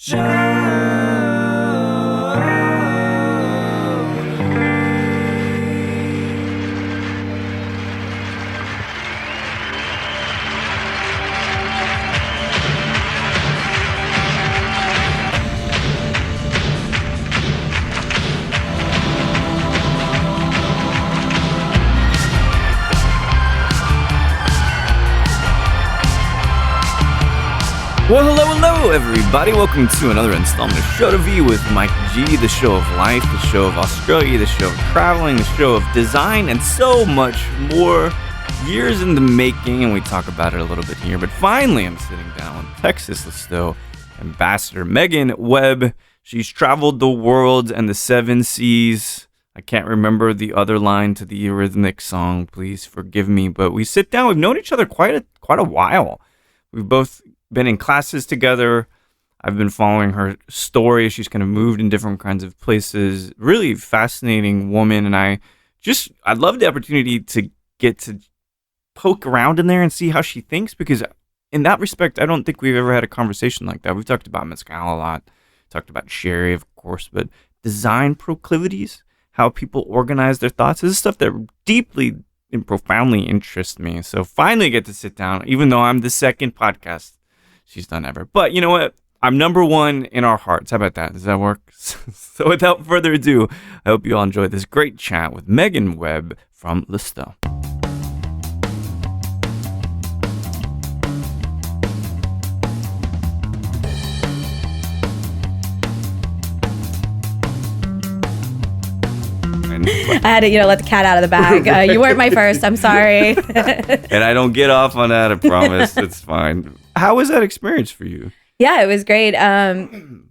Well, hello, everybody. Welcome to another installment of Show to V with Mike G, the show of life, the show of Australia, the show of traveling, the show of design, and so much more. Years in the making, and we talk about it a little bit here. But finally, I'm sitting down with Texas Lustau ambassador Meghan Webb. She's traveled the world and the seven seas. I can't remember the other line to the Eurythmics song. Please forgive me. But we sit down. We've known each other quite a while. We've both been in classes together. I've been following her story. She's kind of moved in different kinds of places. Really fascinating woman. And I'd love the opportunity to get to poke around in there and see how she thinks, because in that respect, I don't think we've ever had a conversation like that. We've talked about mezcal a lot, talked about sherry, of course, but design proclivities, how people organize their thoughts, this is stuff that deeply and profoundly interests me. So finally get to sit down, even though I'm the second podcast she's done ever. But you know what? I'm number one in our hearts. How about that? Does that work? So without further ado, I hope you all enjoyed this great chat with Meghan Webb from Lustau. I had to, let the cat out of the bag. You weren't my first. I'm sorry. And I don't get off on that, I promise. It's fine. How was that experience for you? Yeah, it was great.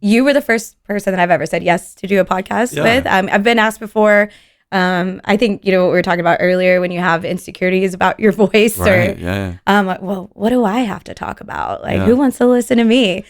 You were the first person that I've ever said yes to do a podcast with. I've been asked before. I think, what we were talking about earlier, when you have insecurities about your voice, right, well, what do I have to talk about? Who wants to listen to me?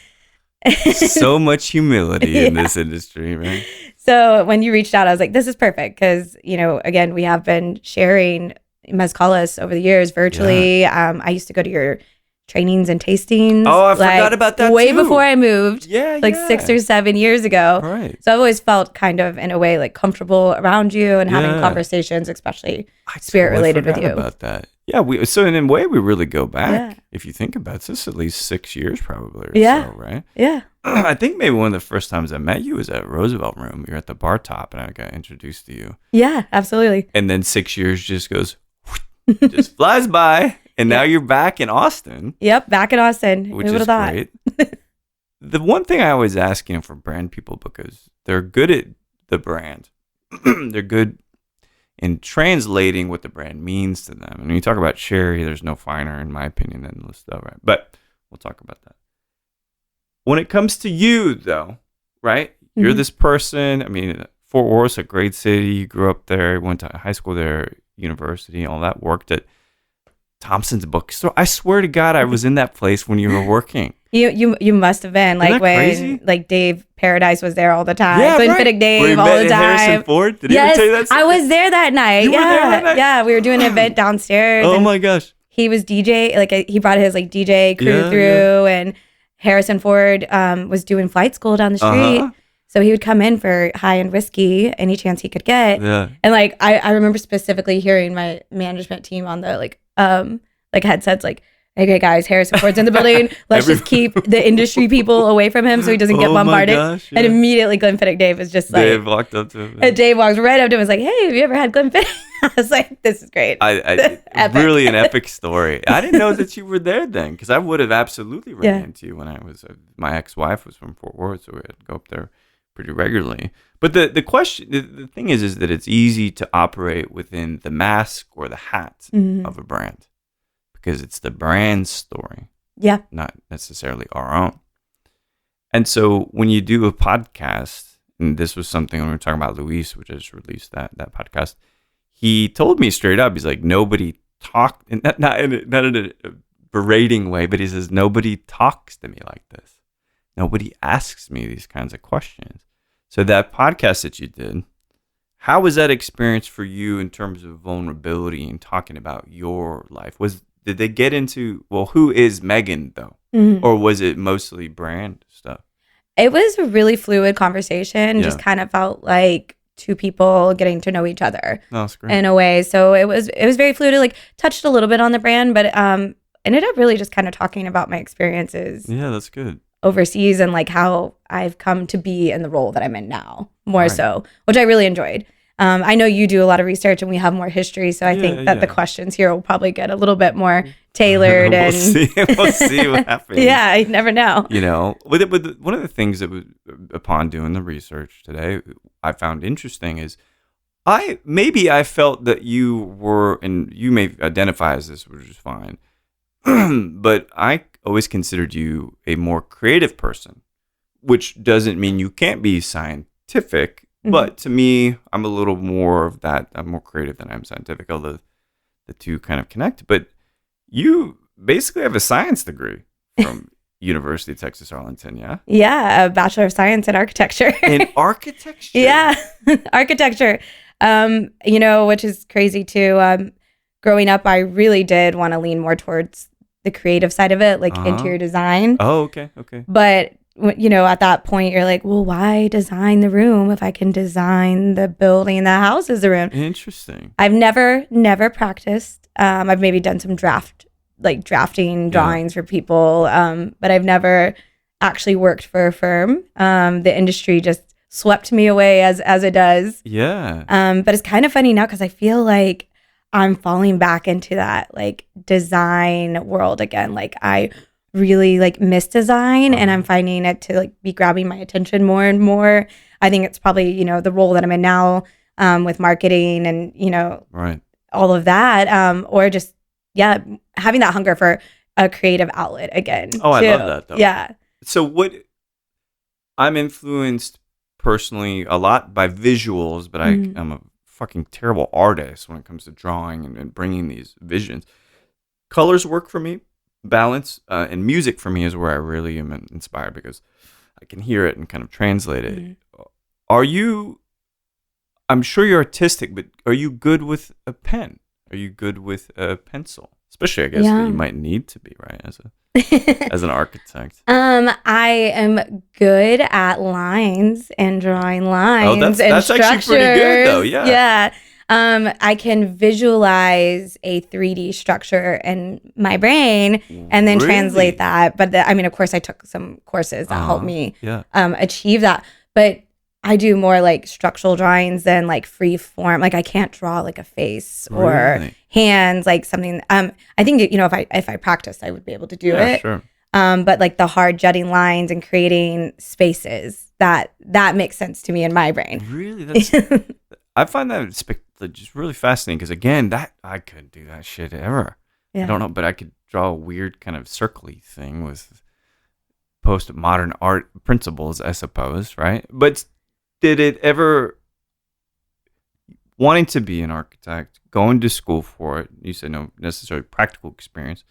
So much humility in this industry, right? So when you reached out, I was like, this is perfect because, again, we have been sharing mezcalas over the years virtually. I used to go to your trainings and tastings. Oh, I forgot about that way too. Before I moved, 6 or 7 years ago. Right. So I've always felt kind of, in a way, comfortable around you and having conversations, especially spirit related with you. About that. Yeah, so in a way, we really go back. Yeah. If you think about it, it's at least 6 years probably or so, right? Yeah. I think maybe one of the first times I met you was at Roosevelt Room. You were at the bar top and I got introduced to you. Yeah, absolutely. And then 6 years just goes, just flies by. And now you're back in Austin. Yep, back in Austin. Which is great. The one thing I always ask, for brand people, because they're good at the brand. They're good in translating what the brand means to them. And when you talk about sherry, there's no finer, in my opinion, than Lustau, right? But we'll talk about that. When it comes to you, though, right? Mm-hmm. You're this person. Fort Worth's a great city. You grew up there, went to high school there, university, all that, worked at Thompson's bookstore. I swear to God, I was in that place when you were working. You must have been. Isn't that when crazy? Dave Paradise was there all the time. Yeah, Glenfiddich Dave all the time. Harrison Ford? Did he ever tell you that story? I was there that night. You were there that night? Yeah, we were doing an event downstairs. Oh my gosh. He was DJ, he brought his DJ crew through, and Harrison Ford was doing flight school down the street. Uh-huh. So he would come in for high-end whiskey any chance he could get. Yeah. And I remember specifically hearing my management team on the headsets okay guys, Harrison Ford's in the building. Let's just keep the industry people away from him so he doesn't get bombarded. Gosh, And immediately Glenfiddich Dave was just Dave walked up to him. And Dave walks right up to him and was like, hey, have you ever had Glenfiddich? I was like, this is great. Really an epic story. I didn't know that you were there then, because I would have absolutely ran into you when I was, my ex-wife was from Fort Worth, so we had to go up there pretty regularly. But the question, the thing is that it's easy to operate within the mask or the hat of a brand, because it's the brand story, not necessarily our own. And so when you do a podcast, and this was something when we were talking about Luis, which I just released that podcast, he told me straight up, he's like, nobody talked, not in a berating way, but he says, nobody talks to me like this. Nobody asks me these kinds of questions. So that podcast that you did, how was that experience for you in terms of vulnerability and talking about your life? Did they get into, who is Meghan though? Mm-hmm. Or was it mostly brand stuff? It was a really fluid conversation. Just kind of felt like two people getting to know each other that's great. in a way. So it was very fluid. It, like, touched a little bit on the brand, but ended up really just kind of talking about my experiences. Yeah, that's good. Overseas and like how I've come to be in the role that I'm in now, more so, which I really enjoyed. I know you do a lot of research and we have more history, so I think that the questions here will probably get a little bit more tailored. We'll see what happens. Yeah, I never know. You know, with one of the things that was, upon doing the research today, I found interesting is I felt that you were, and you may identify as this, which is fine, but I always considered you a more creative person, which doesn't mean you can't be scientific. But to me, I'm a little more of that. I'm more creative than I'm scientific, although the two kind of connect. But you basically have a science degree from University of Texas, Arlington, yeah? Yeah, a Bachelor of Science in Architecture. In architecture? Yeah, architecture. You know, which is crazy too. Growing up, I really did want to lean more towards the creative side of it, like interior design. Oh, okay. But you know, at that point, you're like, well, why design the room if I can design the building that houses the room? Interesting. I've never practiced. I've maybe done some drafting drawings for people, but I've never actually worked for a firm. The industry just swept me away as it does. Yeah. But it's kind of funny now because I feel like I'm falling back into that like design world again. Like I really like miss design and I'm finding it to like be grabbing my attention more and more. I think it's probably, you know, the role that I'm in now with marketing and, you know, all of that, or just, having that hunger for a creative outlet again. Oh, I love that though. Yeah. So I'm influenced personally a lot by visuals, but I'm a fucking terrible artist when it comes to drawing and bringing these visions. Colors work for me. Balance and music for me is where I really am inspired because I can hear it and kind of translate it. Are you, I'm sure you're artistic, but are you good with a pen? Are you good with a pencil? Especially, I guess, that you might need to be, right, as an architect. I am good at lines and drawing lines. Oh, that's actually pretty good, though, yeah. Yeah. I can visualize a 3D structure in my brain and then translate that. But I mean, of course, I took some courses that helped me achieve that. But I do more like structural drawings than like free form. Like I can't draw like a face or hands, like something. I think, you know, if I practiced, I would be able to do it. Sure. But like the hard jutting lines and creating spaces, that makes sense to me in my brain. Really? I find that just really fascinating because, again, that I couldn't do that shit ever. Yeah. I don't know, but I could draw a weird kind of circly thing with post-modern art principles, I suppose, right? But did it ever, wanting to be an architect, going to school for it, you said no necessarily practical experience,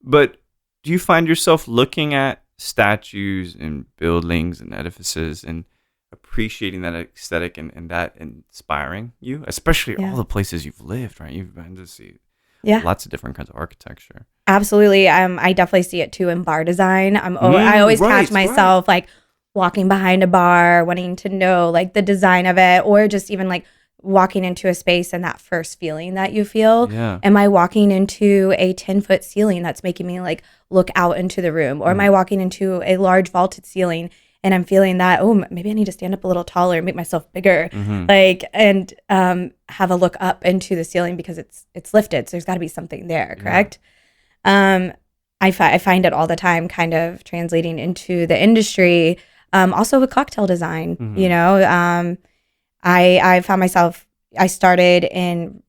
but do you find yourself looking at statues and buildings and edifices and appreciating that aesthetic and that inspiring you, especially all the places you've lived, right? You've been to see lots of different kinds of architecture. Absolutely. I definitely see it too in bar design. I always catch myself like walking behind a bar, wanting to know like the design of it, or just even like walking into a space and that first feeling that you feel. Yeah. Am I walking into a 10-foot ceiling that's making me like look out into the room? Or am I walking into a large vaulted ceiling and I'm feeling that, oh, maybe I need to stand up a little taller, make myself bigger, like, and have a look up into the ceiling because it's lifted. So there's got to be something there, correct? Yeah. I find it all the time kind of translating into the industry, also with cocktail design, you know. I found myself, I started in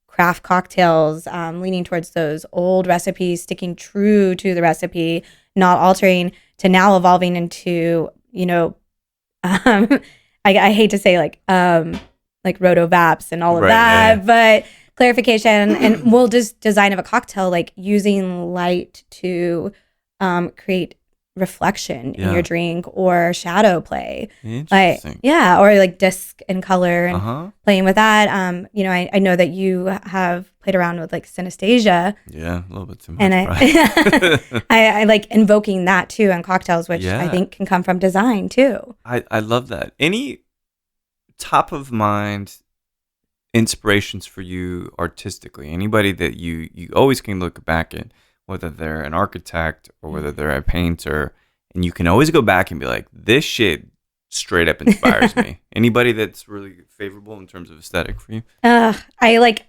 craft cocktails, leaning towards those old recipes, sticking true to the recipe, not altering, to now evolving into, you know, I hate to say like roto vaps and all of that, but clarification and we'll just design of a cocktail, like using light to create reflection in your drink or shadow play. Interesting. Or like disc and color and playing with that. I know that you have played around with like synesthesia. Yeah, a little bit too much. And I like invoking that too in cocktails, which I think can come from design too. I love that. Any top of mind inspirations for you artistically? Anybody that you always can look back at, whether they're an architect or whether they're a painter, and you can always go back and be like, this shit straight up inspires me. Anybody that's really favorable in terms of aesthetic for you? I like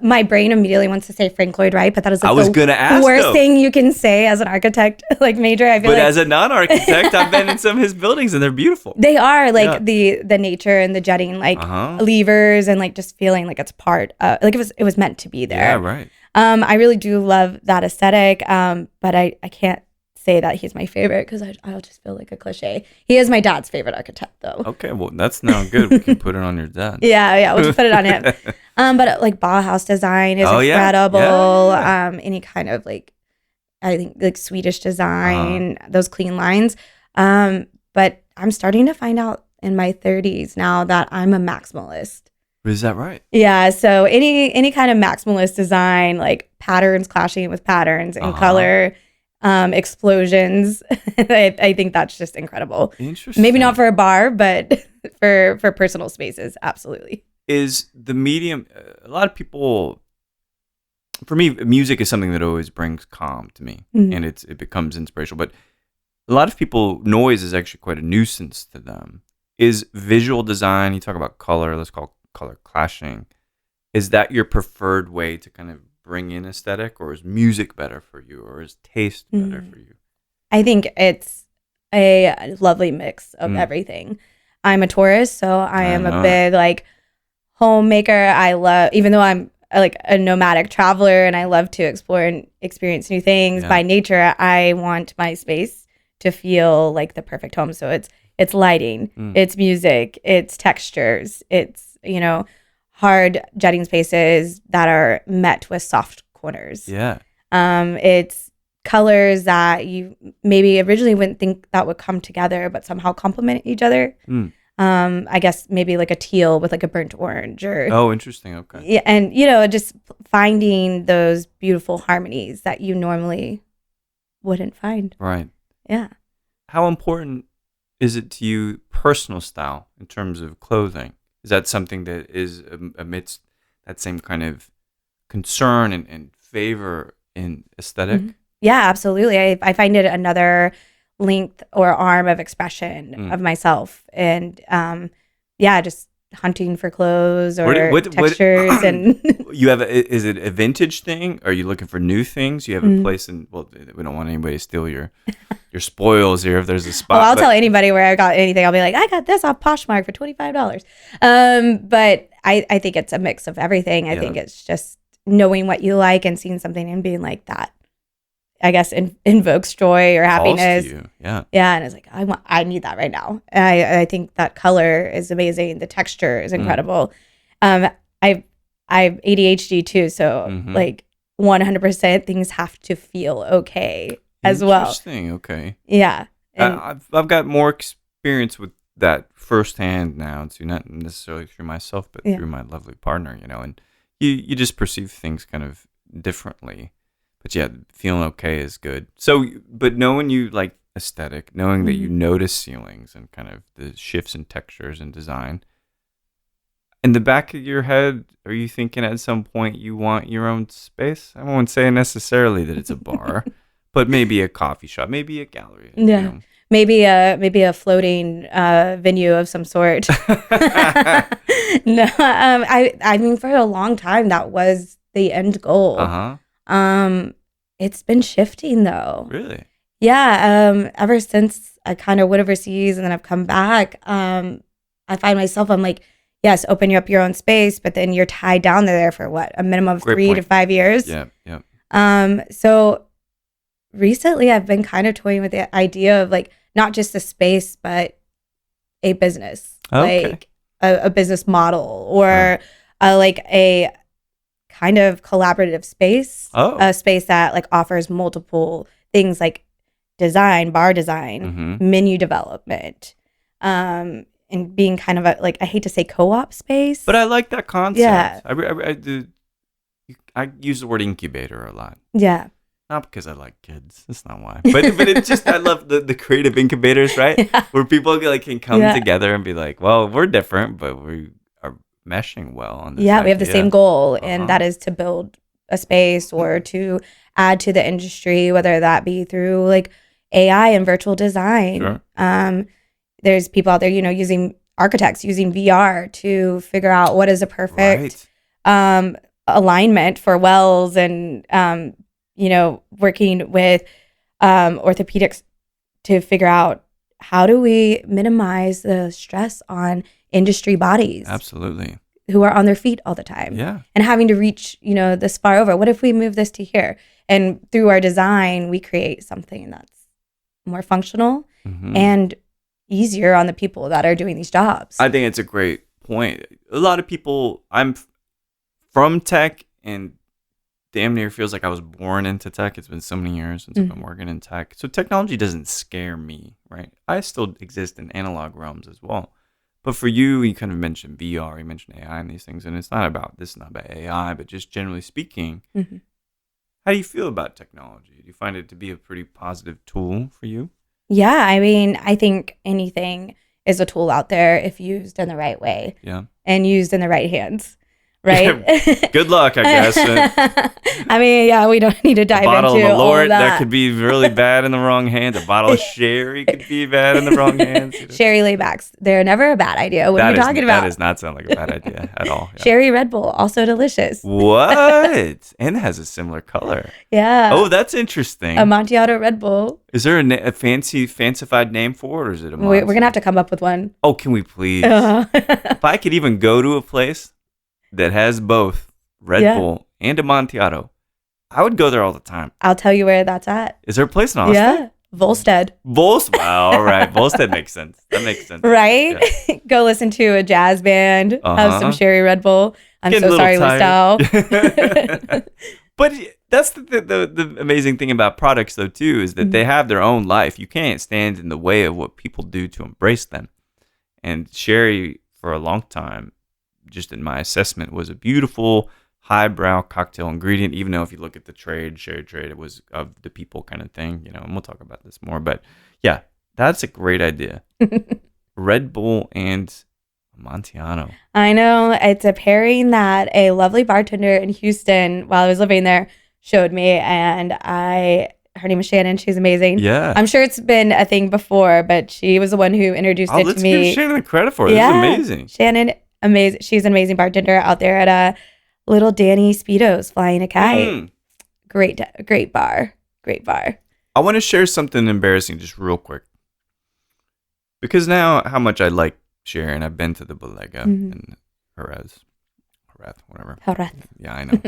my brain immediately wants to say Frank Lloyd Wright, but that is like the worst thing you can say as an architect, like major. I feel but as a non-architect, I've been in some of his buildings and they're beautiful. They are like the nature and the jetting like levers and like just feeling like it's part of, like it was meant to be there. Yeah, right. I really do love that aesthetic, but I can't say that he's my favorite because I'll just feel like a cliche. He is my dad's favorite architect, though. Okay, well, that's now good. We can put it on your dad. Yeah, we'll just put it on him. But like Bauhaus design is incredible. Yeah. Any kind of like, I think like Swedish design, those clean lines. But I'm starting to find out in my 30s now that I'm a maximalist. Is that right? Yeah. So any kind of maximalist design, like patterns clashing with patterns and color, explosions. I think that's just incredible. Interesting. Maybe not for a bar, but for personal spaces, absolutely. Is the medium? A lot of people. For me, music is something that always brings calm to me, and it becomes inspirational. But a lot of people, noise is actually quite a nuisance to them. Is visual design? You talk about color. Let's call color clashing. Is that your preferred way to kind of bring in aesthetic, or is music better for you, or is taste better for you? I think it's a lovely mix of everything. I'm a Taurus, so I am a big like homemaker. I love, even though I'm like a nomadic traveler and I love to explore and experience new things by nature, I want my space to feel like the perfect home. So it's lighting, it's music, it's textures, it's hard jetting spaces that are met with soft corners. Yeah. It's colors that you maybe originally wouldn't think that would come together, but somehow complement each other. I guess maybe like a teal with like a burnt orange or. Oh, interesting. Okay. Yeah. And, just finding those beautiful harmonies that you normally wouldn't find. Right. Yeah. How important is it to you, personal style, in terms of clothing? Is that something that is amidst that same kind of concern and favor in aesthetic? Yeah, absolutely. I find it another length or arm of expression of myself. And just hunting for clothes or textures. And you have is it a vintage thing? Are you looking for new things? You have a place in, well, we don't want anybody to steal your spoils here if there's a spot. I'll tell anybody where I got anything. I'll be like, I got this off Poshmark for $25. But I think it's a mix of everything. I think it's just knowing what you like and seeing something and being like that, I guess, invokes joy or happiness. Yeah. And it's like, I need that right now. And I think that color is amazing. The texture is incredible. I've ADHD too. So like 100% things have to feel okay as well. Interesting. Okay. Yeah. I've got more experience with that firsthand now, too, not necessarily through myself, but through my lovely partner, and you just perceive things kind of differently. But yeah, feeling okay is good. So, but knowing you like aesthetic, knowing that you notice ceilings and kind of the shifts in textures and design, in the back of your head, are you thinking at some point you want your own space? I won't say necessarily that it's a bar, but maybe a coffee shop, maybe a gallery. Yeah. Maybe a floating venue of some sort. No, I mean, for a long time that was the end goal. It's been shifting though. Really? Yeah. Ever since I kind of went overseas and then I've come back, I find myself, I'm like, yes, open up your own space, but then you're tied down there for what, a minimum of 3 to 5 years. Yeah. So recently I've been kind of toying with the idea of like not just a space, but a business, like a business model or like a kind of collaborative space, a space that like offers multiple things, like design, bar design, menu development, and being kind of I hate to say co-op space. But I like that concept. Yeah. I use the word incubator a lot. Yeah. Not because I like kids. That's not why. But it's just, I love the creative incubators, right? Yeah. Where people can come together and be like, well, we're different, but we are meshing well on this idea. We have the same goal, and that is to build a space or to add to the industry, whether that be through AI and virtual design. Sure. There's people out there, using architects using VR to figure out what is a perfect alignment for wells, and working with orthopedics to figure out how do we minimize the stress on industry bodies. Absolutely. Who are on their feet all the time. Yeah. And having to reach, this far over. What if we move this to here? And through our design, we create something that's more functional and easier on the people that are doing these jobs. I think it's a great point. A lot of people, I'm from tech, and damn near feels like I was born into tech. It's been so many years since I've been working in tech. So technology doesn't scare me, right? I still exist in analog realms as well. But for you, you kind of mentioned VR, you mentioned AI and these things, and it's not about AI, but just generally speaking, how do you feel about technology? Do you find it to be a pretty positive tool for you? Yeah, I think anything is a tool out there if used in the right way. Yeah. And used in the right hands. Right. Good luck, I guess. We don't need to dive into a bottle of Malort that could be really bad in the wrong hands. A bottle of Sherry could be bad in the wrong hands. Sherry laybacks, they're never a bad idea. What are you talking about? That does not sound like a bad idea at all. Yeah. Sherry Red Bull, also delicious. What? And it has a similar color. Yeah. Oh, that's interesting. Amontillado Red Bull. Is there a fancified name for it, or is it a We're going to have to come up with one. Oh, can we please? If I could even go to a place that has both Red Bull and Amontillado, I would go there all the time. I'll tell you where that's at. Is there a place in Austin? Yeah, Volstead. Wow, all right. Volstead makes sense. That makes sense. Right? Yeah. Go listen to a jazz band, have some Sherry Red Bull. I'm so sorry, Lustau. But that's the amazing thing about products, though, too, is that they have their own life. You can't stand in the way of what people do to embrace them. And Sherry, for a long time, just in my assessment, was a beautiful highbrow cocktail ingredient, even though if you look at the Sherry trade, it was of the people kind of thing, and we'll talk about this more. But yeah, that's a great idea. Red Bull and Amontillado. I know. It's a pairing that a lovely bartender in Houston while I was living there showed me, and her name is Shannon. She's amazing. Yeah. I'm sure it's been a thing before, but she was the one who introduced it to me. Let's give Shannon the credit for it. Yeah. It's amazing. Shannon, amazing. She's an amazing bartender out there at Little Danny Speedo's Flying a Kite. Great bar. Great bar. I want to share something embarrassing just real quick. Because now how much I like Sharon, I've been to the Bodega and Jerez, whatever. Jerez. Yeah, I know.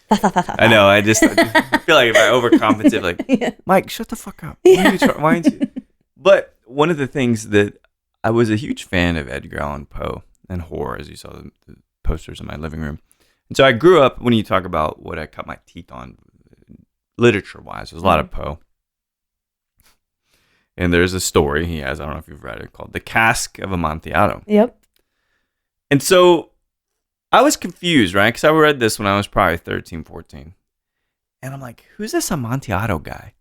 I know. I feel like if I overcompensate, Mike, shut the fuck up. Why aren't you? But one of the things that I was a huge fan of Edgar Allan Poe and horror, as you saw the posters in my living room. And so I grew up, when you talk about what I cut my teeth on, literature-wise, there's a lot of Poe. And there's a story he has, I don't know if you've read it, called The Cask of Amontillado. Yep. And so I was confused, right? Because I read this when I was probably 13, 14. And I'm like, who's this Amontillado guy?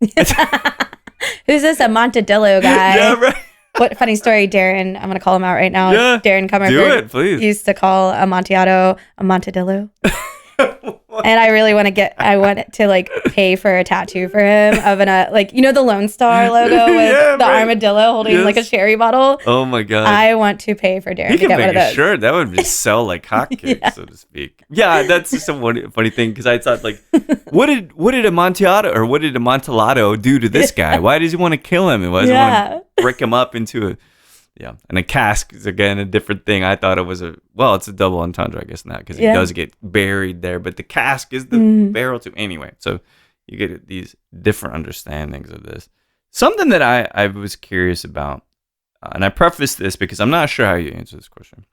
Who's this Amontillado guy? Yeah, right. What funny story, Darren. I'm going to call him out right now. Yeah, Darren Comerford. Do it, please. Used to call Amontillado Amontillado. And I really want to pay for a tattoo for him of the Lone Star logo with the armadillo holding a sherry bottle. Oh my God. I want to pay for Darren to get one of those. He can make a shirt. That would just sell like hotcakes, so to speak. Yeah, that's just a funny thing, because I thought, what did Amontillado do to this guy? Why does he want to kill him? Why does he want to break him up into a... Yeah, and a cask is, again, a different thing. I thought it was it's a double entendre, I guess, now, because it does get buried there, but the cask is the barrel too. Anyway, so you get these different understandings of this. Something that I was curious about, and I preface this because I'm not sure how you answer this question.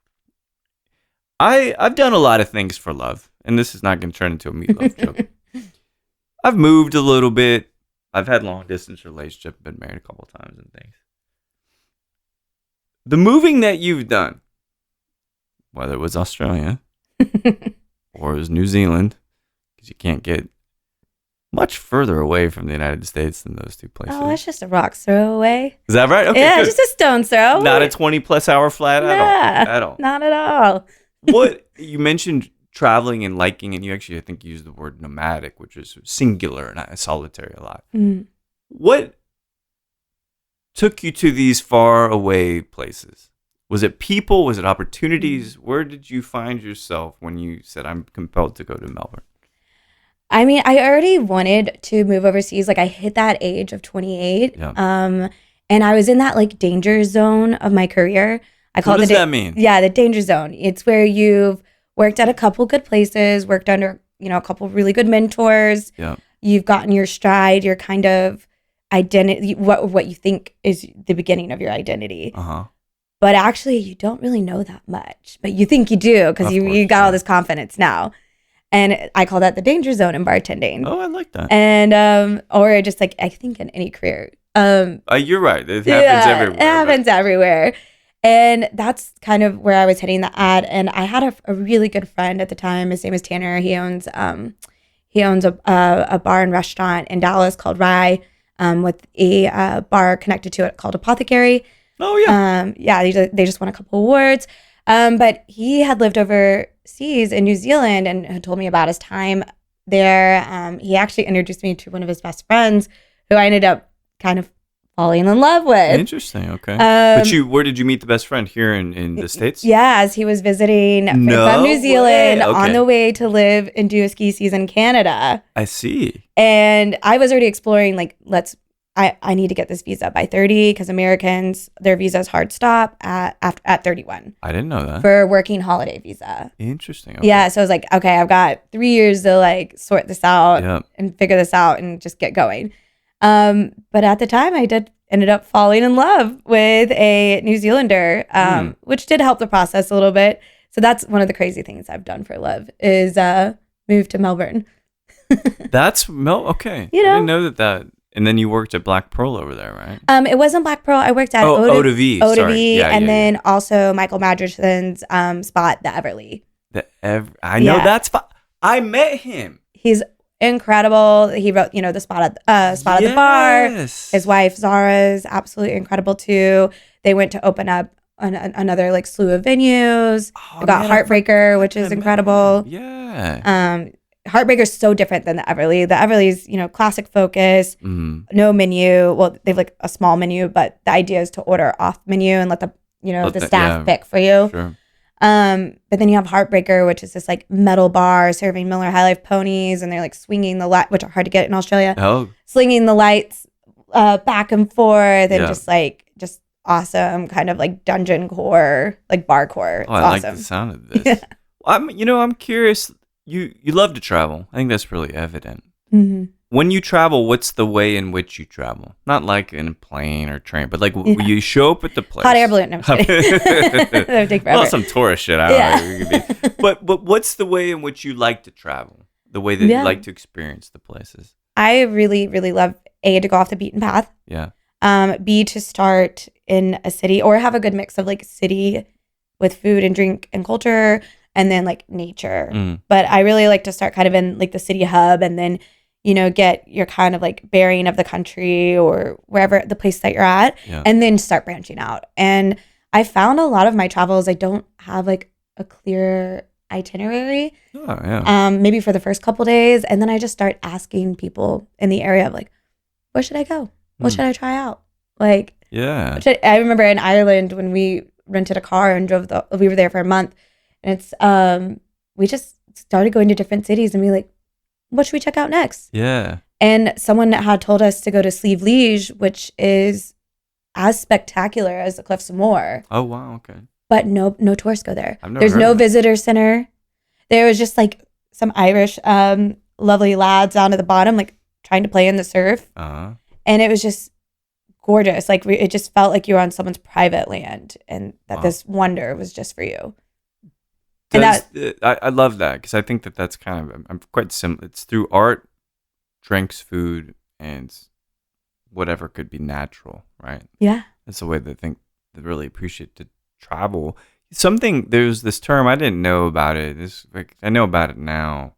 I've done a lot of things for love, and this is not going to turn into a meatloaf joke. I've moved a little bit. I've had long distance relationship, been married a couple of times and things. The moving that you've done, whether it was Australia or it was New Zealand, because you can't get much further away from the United States than those two places. Oh, it's just a rock's throw away. Is that right? Okay, yeah, good. just a stone's throw. Not a 20-plus hour flight at all. Not at all. What you mentioned traveling and liking, and you actually, I think, used the word nomadic, which is singular, not solitary a lot. Mm. What took you to these far away places? Was it people? Was it opportunities? Where did you find yourself when you said, I'm compelled to go to Melbourne? I mean, I already wanted to move overseas. Like I hit that age of 28. Yeah. And I was in that like danger zone of my career. What does that mean? Yeah, the danger zone. It's where you've worked at a couple good places, worked under, a couple really good mentors. Yeah. You've gotten your stride, your kind of identity, what you think is the beginning of your identity. Uh-huh. But actually, you don't really know that much. But you think you do because you got all this confidence now. And I call that the danger zone in bartending. Oh, I like that. And or just like I think in any career. You're right. It happens everywhere. It happens everywhere. And that's kind of where I was hitting the ad. And I had a really good friend at the time. His name is Tanner. He owns a bar and restaurant in Dallas called Rye, with a bar connected to it called Apothecary. Oh yeah. They just won a couple awards. But he had lived overseas in New Zealand and had told me about his time there. He actually introduced me to one of his best friends, who I ended up kind of falling in love with. Interesting. Okay. But where did you meet the best friend? Here in the States? Yeah, as he was visiting from New Zealand on the way to live and do a ski season in Canada. I see. And I was already exploring, like, I need to get this visa by 30 because Americans, their visa's hard stop at 31. I didn't know that. For working holiday visa. Interesting. Okay. Yeah, so I was like, okay, I've got 3 years to like sort this out and figure this out and just get going. But at the time, I ended up falling in love with a New Zealander, which did help the process a little bit. So that's one of the crazy things I've done for love is move to Melbourne. Okay. I didn't know that. And then you worked at Black Pearl over there, right? It wasn't Black Pearl. I worked at Eau de Vie. Then also Michael Madrison's spot, the Everly. I know that spot. I met him. He's incredible. He wrote, the spot at the bar. His wife Zara is absolutely incredible too. They went to open up another like slew of venues. I got Heartbreaker, which is incredible. Yeah. Heartbreaker is so different than the Everly. The Everly's, classic focus, no menu. Well, they have like a small menu, but the idea is to order off menu and let the staff pick for you. Sure. But then you have Heartbreaker, which is this like metal bar serving Miller High Life ponies, and they're like swinging the light, which are hard to get in Australia. Oh. Slinging the lights back and forth, and just awesome kind of like dungeon core, like bar core. It's I awesome. like the sound of this. Yeah. I'm curious. You love to travel. I think that's really evident. Mm-hmm. When you travel, what's the way in which you travel? Not like in a plane or train, but like you show up at the place. Hot air balloon. No, I'm kidding. That would take forever. Well, some tourist shit. I don't know. But what's the way in which you like to travel? The way that you like to experience the places? I really, really love A, to go off the beaten path. Yeah. B, to start in a city or have a good mix of like city with food and drink and culture, and then like nature. But I really like to start kind of in like the city hub, and then get your kind of like bearing of the country or wherever the place that you're at, and then start branching out. And I found a lot of my travels, I don't have like a clear itinerary. Oh, yeah. Maybe for the first couple days, and then I just start asking people in the area of like, where should I go? What should I try out? Like, I remember in Ireland when we rented a car and we were there for a month, and it's we just started going to different cities and we like, what should we check out next? Yeah. And someone had told us to go to Slieve Leage, which is as spectacular as the Cliffs of Moher. Oh, wow. Okay. But no tourists go there. There's no visitor center. There was just like some Irish lovely lads down at the bottom, like trying to play in the surf. Uh-huh. And it was just gorgeous. Like it just felt like you were on someone's private land, and that this wonder was just for you. I love that, because I think that's kind of, I'm quite similar. It's through art, drinks, food, and whatever could be natural, right? Yeah. That's the way they really appreciate to travel. There's this term, I didn't know about it. I know about it now,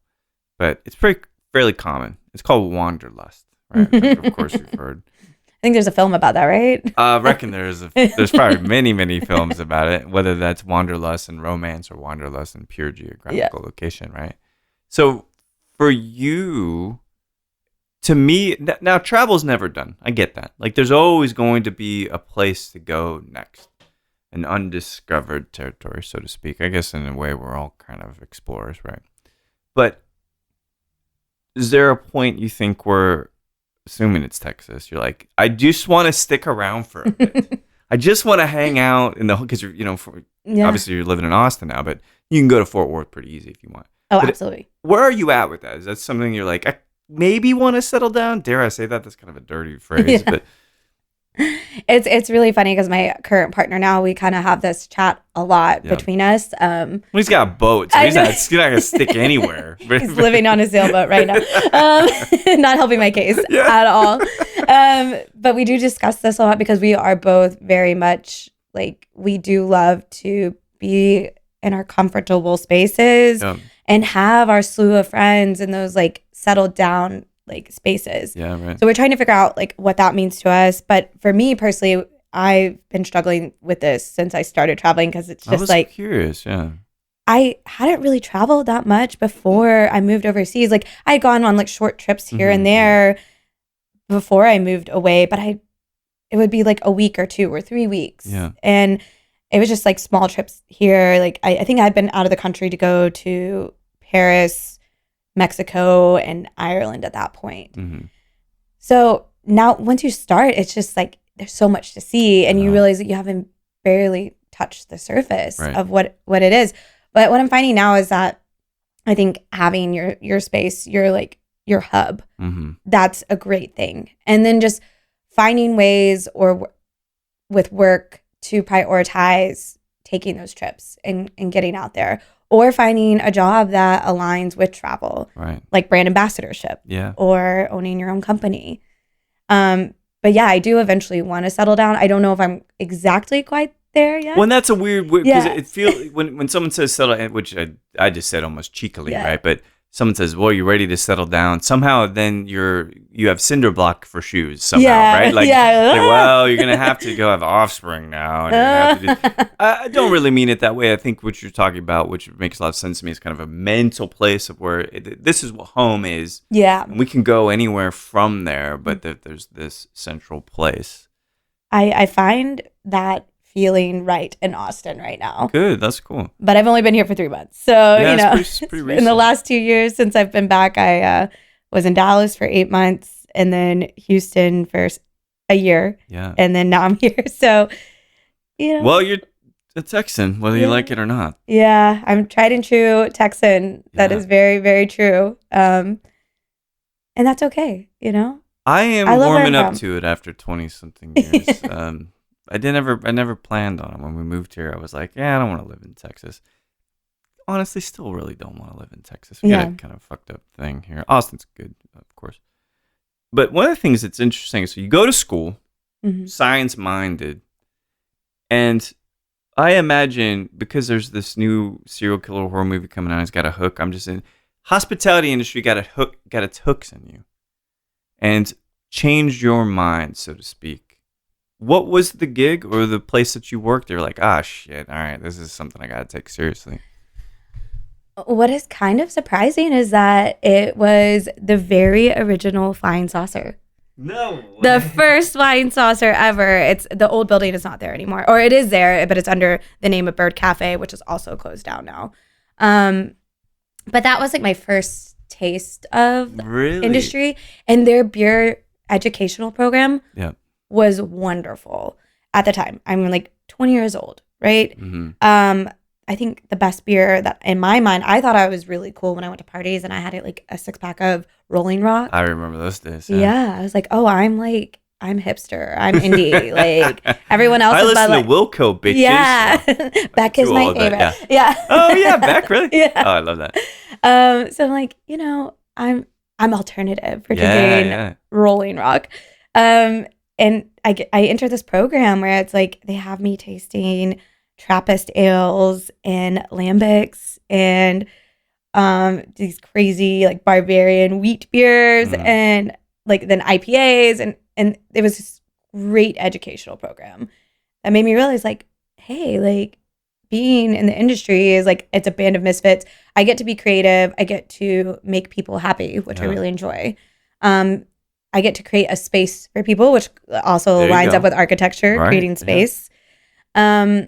but it's fairly common. It's called wanderlust, right? Of course you've heard. I think there's a film about that, right? I reckon there's probably many films about it, whether that's wanderlust and romance or wanderlust and pure geographical location, right? So for you, to me, now travel's never done. I get that. Like there's always going to be a place to go next, an undiscovered territory, so to speak. I guess in a way we're all kind of explorers, right? But is there a point you think where, assuming it's Texas, you're like, I just want to stick around for a bit. I just want to hang out because obviously you're living in Austin now, but you can go to Fort Worth pretty easy if you want. Oh, absolutely. Where are you at with that? Is that something you're like, I maybe want to settle down? Dare I say that? That's kind of a dirty phrase, but it's really funny because my current partner now, we kind of have this chat a lot between us. He's got a boat, so he's not going to stick anywhere. He's living on a sailboat right now. Not helping my case at all. But we do discuss this a lot because we are both very much like, we do love to be in our comfortable spaces and have our slew of friends in those like settled down like spaces. Yeah, right. So we're trying to figure out like what that means to us. But for me personally, I've been struggling with this since I started traveling because it's just like curious, yeah. I hadn't really traveled that much before I moved overseas. Like I had gone on like short trips here and there before I moved away, but it would be like a week or 2 or 3 weeks. Yeah. And it was just like small trips here. Like I think I'd been out of the country to go to Paris, Mexico, and Ireland at that point. So now once you start, it's just like there's so much to see and you realize that you haven't barely touched the surface of what it is. But what I'm finding now is that I think having your space, your hub, that's a great thing. And then just finding ways with work to prioritize taking those trips and getting out there, or finding a job that aligns with travel, like brand ambassadorship, or owning your own company. But yeah, I do eventually want to settle down. I don't know if I'm exactly quite there yet. Well, that's a weird, because it feels when someone says settle, which I just said almost cheekily, right? But someone says, well, you're ready to settle down. Somehow then you have cinder block for shoes somehow, right? Like, well, you're going to have to go have offspring now. And you're gonna have to I don't really mean it that way. I think what you're talking about, which makes a lot of sense to me, is kind of a mental place of where this is what home is. Yeah. And we can go anywhere from there, but there's this central place. I find that feeling right in Austin right now. Good, that's cool. But I've only been here for 3 months. So, it's pretty recent. In the last 2 years since I've been back, I was in Dallas for 8 months and then Houston for a year. Yeah. And then now I'm here. So, Well, you're a Texan, whether you like it or not. Yeah, I'm tried and true Texan. That is very, very true. And that's okay, I am warming up to it after 20-something years. I never planned on it when we moved here. I was like, I don't want to live in Texas. Honestly, still really don't want to live in Texas. We got a kind of fucked up thing here. Austin's good, of course. But one of the things that's interesting is, so you go to school, science-minded, and I imagine, because there's this new serial killer horror movie coming out, it's got a hook. I'm just in hospitality industry, got its hooks in you, and changed your mind, so to speak. What was the gig or the place that you worked? You're like, shit, all right, this is something I got to take seriously. What is kind of surprising is that it was the very original flying saucer. No way. The first flying saucer ever. It's the old building is not there anymore. Or it is there, but it's under the name of Bird Cafe, which is also closed down now. But that was like my first taste of industry. And their beer educational program was wonderful at the time. I'm like 20 years old, right? I think the best beer that in my mind, I thought I was really cool when I went to parties and I had like a 6-pack of Rolling Rock. I remember those days. Yeah. I was like, I'm hipster. I'm indie. Like everyone else. I listen to Wilco, bitches. Yeah. Beck is my favorite. Yeah. Oh yeah, Beck, really? Yeah. Oh, I love that. So I'm like, I'm alternative for drinking Rolling Rock. And I enter this program where it's like they have me tasting Trappist ales and lambics and these crazy like barbarian wheat beers and like then IPAs and it was this great educational program that made me realize like, hey, like being in the industry is like it's a band of misfits. I get to be creative. I get to make people happy, which I really enjoy. I get to create a space for people, which also lines up with architecture, creating space. Yeah.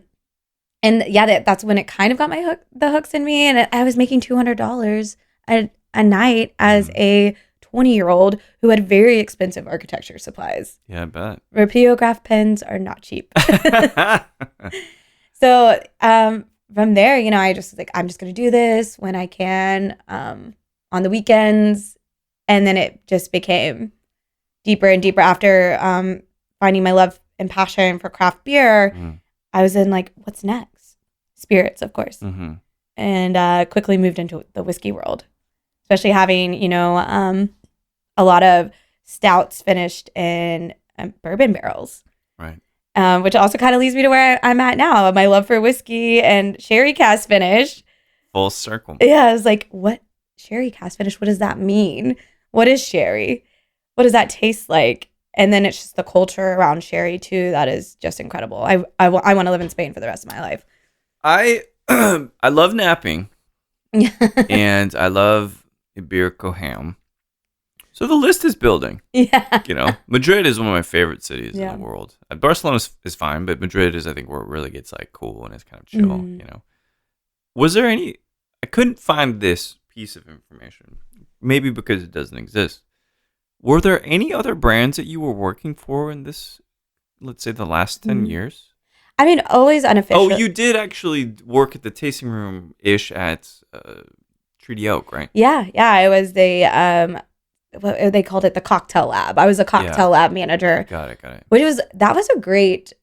And yeah, that's when it kind of got the hooks in me. And I was making $200 a night as a 20-year-old who had very expensive architecture supplies. Yeah, I bet. Rapidograph pens are not cheap. So from there, you know, I just was like, I'm just going to do this when I can on the weekends. And then it just became deeper and deeper after finding my love and passion for craft beer. I was in like, what's next? Spirits, of course. And quickly moved into the whiskey world, especially having, you know, a lot of stouts finished in bourbon barrels. Right. Which also kind of leads me to where I'm at now. My love for whiskey and sherry cask finish. Full circle. Yeah, I was like, what? Sherry cask finish? What does that mean? What is sherry? What does that taste like? And then it's just the culture around sherry too that is just incredible. I want to live in Spain for the rest of my life. I love napping. And I love Iberico ham. So the list is building. Yeah. You know, Madrid is one of my favorite cities in the world. Barcelona is fine, but Madrid is, I think, where it really gets like cool and it's kind of chill, you know. Was there I couldn't find this piece of information, maybe because it doesn't exist. Were there any other brands that you were working for in this, let's say, the last 10 years? I mean, always unofficial. Oh, you did actually work at the tasting room-ish at Treaty Oak, right? Yeah. I was what they called it, the cocktail lab. I was a cocktail lab manager. Got it. That was a great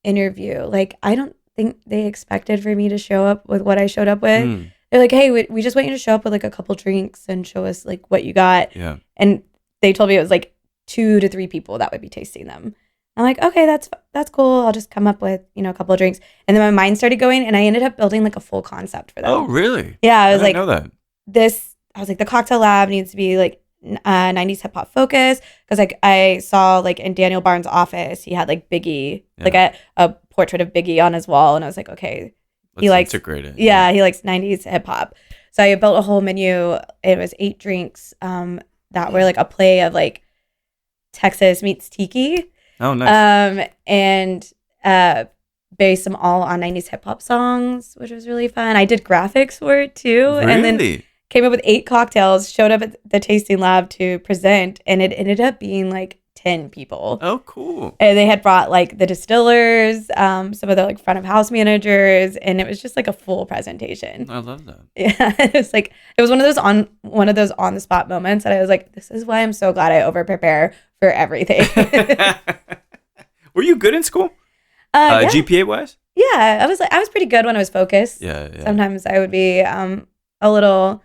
interview. Like, I don't think they expected for me to show up with what I showed up with. They're like, hey, we just want you to show up with like a couple drinks and show us like what you got. Yeah. And they told me it was like 2 to 3 people that would be tasting them. I'm like, okay, that's cool. I'll just come up with, you know, a couple of drinks. And then my mind started going and I ended up building like a full concept for them. Oh, really? Yeah. I was like, know that. I was like, the cocktail lab needs to be like 90s hip hop focus. Cause like I saw like in Daniel Barnes' office, he had like Biggie, like a portrait of Biggie on his wall. And I was like, okay, he likes integrate it. Yeah. He likes 90s hip hop. So I built a whole menu. It was 8 drinks that were like a play of like Texas meets Tiki. Oh, nice. And based them all on 90s hip hop songs, which was really fun. I did graphics for it too. Really? And then came up with 8 cocktails, showed up at the tasting lab to present, and it ended up being like 10 people. Oh, cool. And they had brought like the distillers, some of the like front of house managers, and it was just like a full presentation. I love that. Yeah. It was one of those on the spot moments that I was like, this is why I'm so glad I over prepare for everything. Were you good in school? Yeah. GPA wise? Yeah. I was pretty good when I was focused. Yeah. Sometimes I would be a little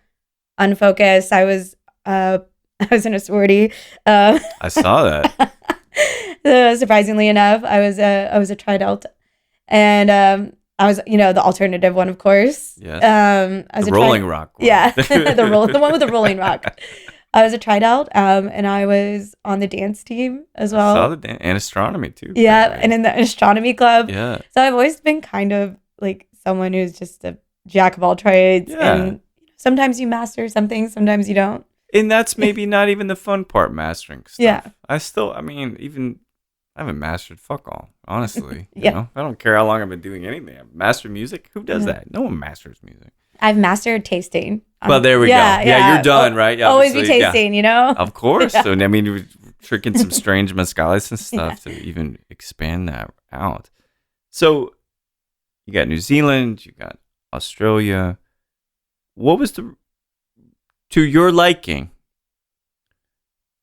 unfocused. I was in a sorority. I saw that. Surprisingly enough, I was a Tri-Delta, and I was, you know, the alternative one, of course. Yes. I was the Rolling Rock one. Yeah, the one with the Rolling Rock. I was a Tri-Delt, and I was on the dance team as well. I saw the dance and astronomy too. Yeah, right. And in the astronomy club. Yeah. So I've always been kind of like someone who's just a jack of all trades. Yeah. And sometimes you master something, sometimes you don't. And that's maybe not even the fun part, mastering stuff. Yeah. I haven't mastered fuck all, honestly. You know? I don't care how long I've been doing anything. I've mastered music. Who does that? No one masters music. I've mastered tasting. Well, there we go. Yeah, you're done, right? Yeah, always be tasting, you know? Of course. Yeah. So, I mean, you're drinking some strange mezcales and stuff to even expand that out. So, you got New Zealand, you got Australia. What was to your liking?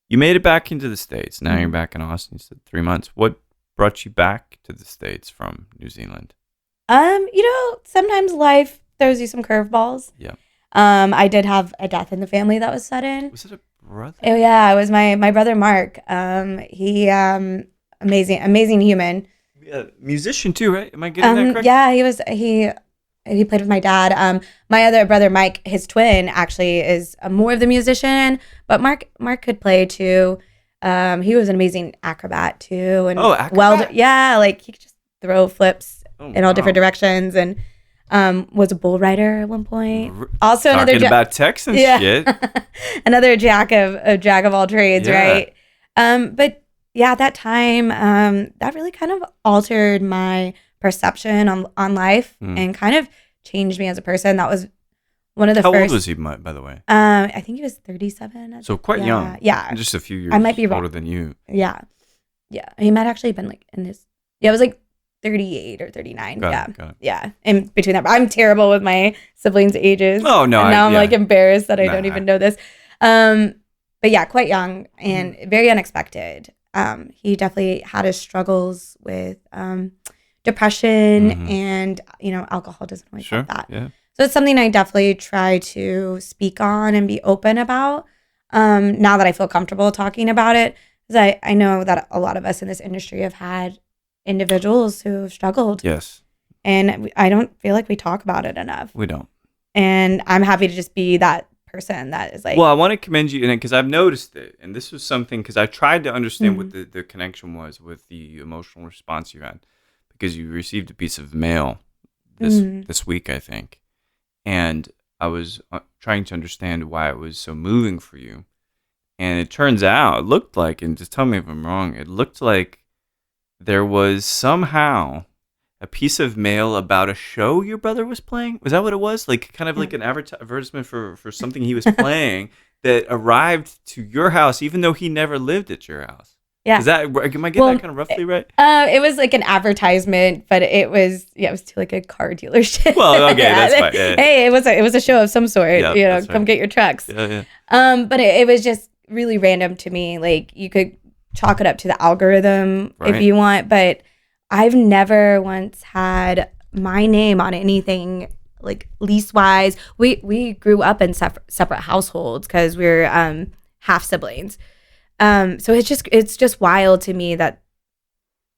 You made it back into the States. Now you're back in Austin. You said 3 months. What brought you back to the States from New Zealand? You know, sometimes life throws you some curveballs. Yeah. I did have a death in the family that was sudden. Was it a brother? Oh yeah, it was my brother Mark. He amazing human. Yeah, musician too, right? Am I getting that correct? Yeah, he played with my dad. My other brother Mike, his twin, actually is more of the musician, but Mark could play too. He was an amazing acrobat too, and acrobat? Yeah, like he could just throw flips in all different wow. directions, and was a bull rider at one point. Also, talking about Texan shit. Another jack of all trades, right? But yeah, at that time, that really kind of altered my perception on life and kind of changed me as a person. That was one of the first. How old was he, by the way? I think he was 37. So quite young. Yeah. Just a few years I might be older than you. Yeah. Yeah. He might actually have been like in his, it was like 38 or 39. Got it. Yeah. In between that. But I'm terrible with my siblings' ages. Oh, no. And now I'm like embarrassed that I don't even know this. But yeah, quite young and very unexpected. He definitely had his struggles with depression and, alcohol doesn't always help that. Yeah. So it's something I definitely try to speak on and be open about now that I feel comfortable talking about it. Because I know that a lot of us in this industry have had individuals who have struggled. Yes. And I don't feel like we talk about it enough. We don't. And I'm happy to just be that person that is like. Well, I want to commend you because I've noticed it. And this was something because I tried to understand what the connection was with the emotional response you had. Because you received a piece of mail this week, I think. And I was trying to understand why it was so moving for you. And it turns out, it looked like, and just tell me if I'm wrong, it looked like there was somehow a piece of mail about a show your brother was playing. Was that what it was? Like kind of like an advertisement for something he was playing that arrived to your house, even though he never lived at your house. Yeah. Is that, am I getting that kind of roughly right? It was like an advertisement, but it was to like a car dealership. Well, okay, that's fine. Yeah. Hey, it was a show of some sort. Come get your trucks. Yeah. But it was just really random to me. Like you could chalk it up to the algorithm if you want, but I've never once had my name on anything like lease wise. We grew up in separate households because we're half siblings. So it's just wild to me that